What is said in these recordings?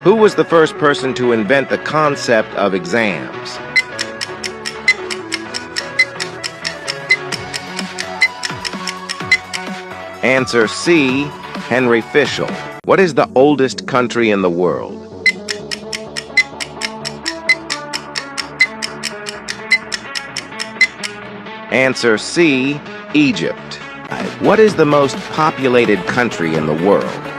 Who was the first person to invent the concept of exams? Answer C. Henry Fischel. What is the oldest country in the world? Answer C. Egypt. What is the most populated country in the world?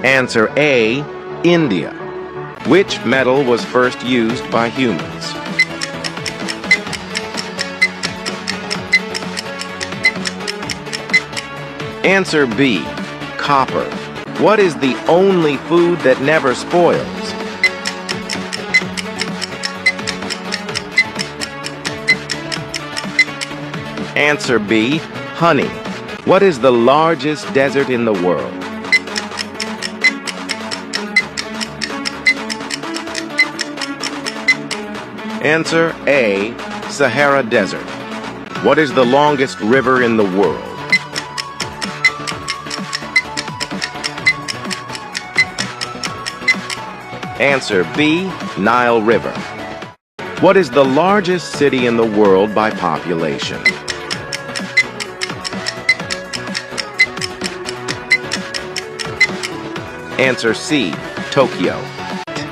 Answer A. India. Which metal was first used by humans? Answer B. Copper. What is the only food that never spoils? Answer B. Honey. What is the largest desert in the world? Answer A. Sahara Desert. What is the longest river in the world? Answer B. Nile River. What is the largest city in the world by population? Answer C. Tokyo.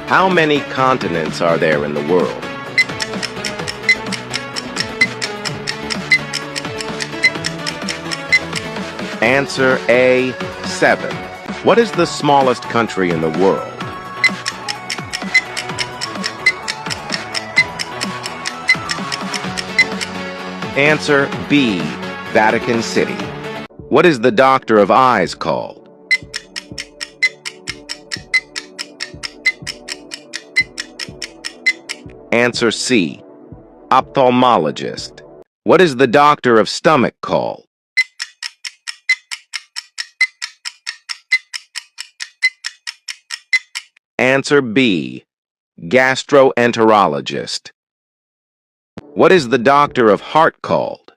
How many continents are there in the world? Answer A. 7. What is the smallest country in the world? Answer B. Vatican City. What is the doctor of eyes called? Answer C. Ophthalmologist. What is the doctor of stomach called? Answer B. Gastroenterologist. What is the doctor of heart called?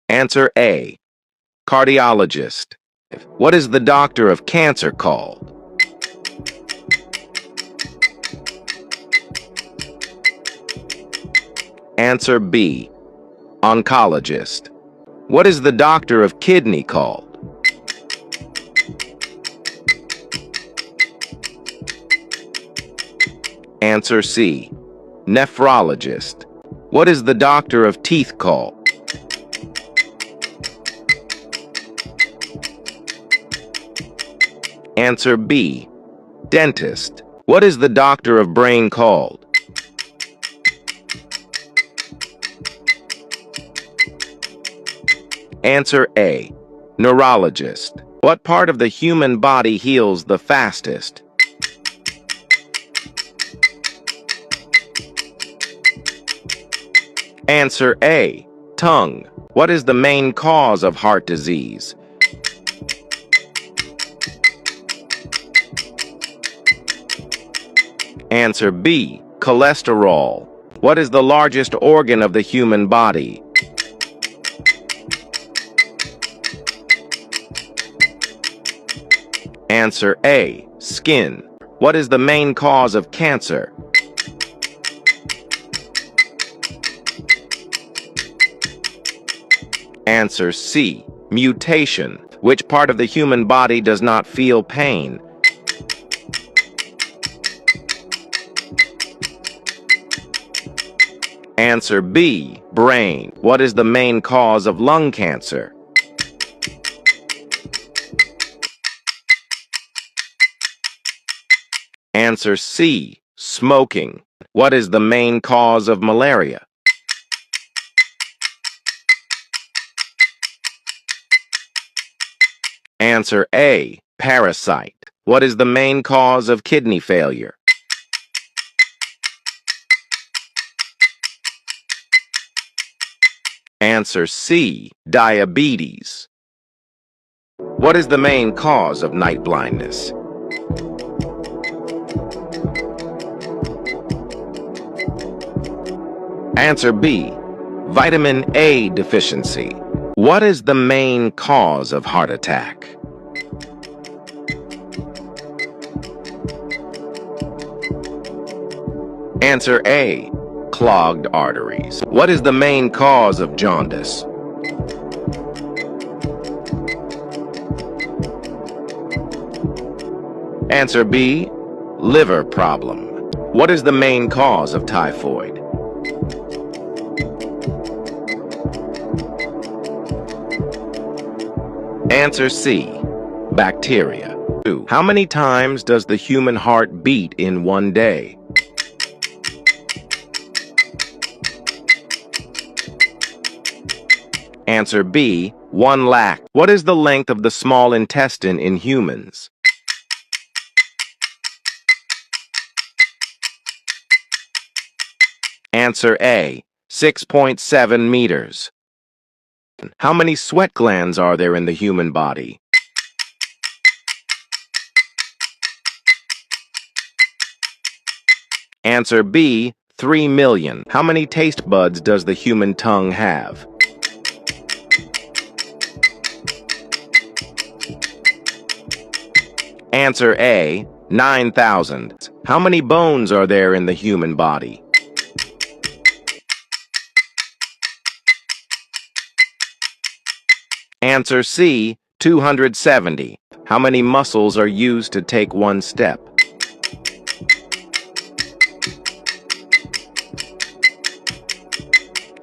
Answer A. Cardiologist. What is the doctor of cancer called? Answer B. Oncologist. What is the doctor of kidney called? Answer C. Nephrologist. What is the doctor of teeth called? Answer B. Dentist. What is the doctor of brain called? Answer A. Neurologist. What part of the human body heals the fastest? Answer A. Tongue. What is the main cause of heart disease? Answer B. Cholesterol. What is the largest organ of the human body? Answer A. Skin. What is the main cause of cancer? Answer C. Mutation. Which part of the human body does not feel pain? Answer B. Brain. What is the main cause of lung cancer? Answer C. Smoking. What is the main cause of malaria? Answer A. Parasite. What is the main cause of kidney failure? Answer C. Diabetes. What is the main cause of night blindness? Answer B, vitamin A deficiency. What is the main cause of heart attack? Answer A, clogged arteries. What is the main cause of jaundice? Answer B, liver problem. What is the main cause of typhoid? Answer C, bacteria. 2. How many times does the human heart beat in one day? Answer B, 1 lakh. What is the length of the small intestine in humans? Answer A, 6.7 meters. How many sweat glands are there in the human body? Answer B, 3 million. How many taste buds does the human tongue have? Answer A, 9,000. How many bones are there in the human body? Answer C, 270. How many muscles are used to take one step?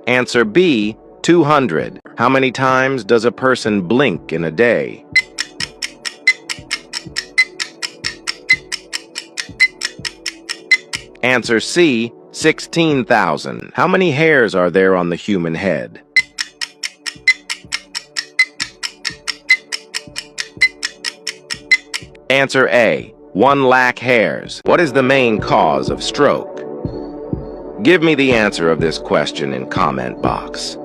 Answer B, 200. How many times does a person blink in a day? Answer C, 16,000. How many hairs are there on the human head? Answer A, 1 lakh hairs. What is the main cause of stroke? Give me the answer of this question in comment box.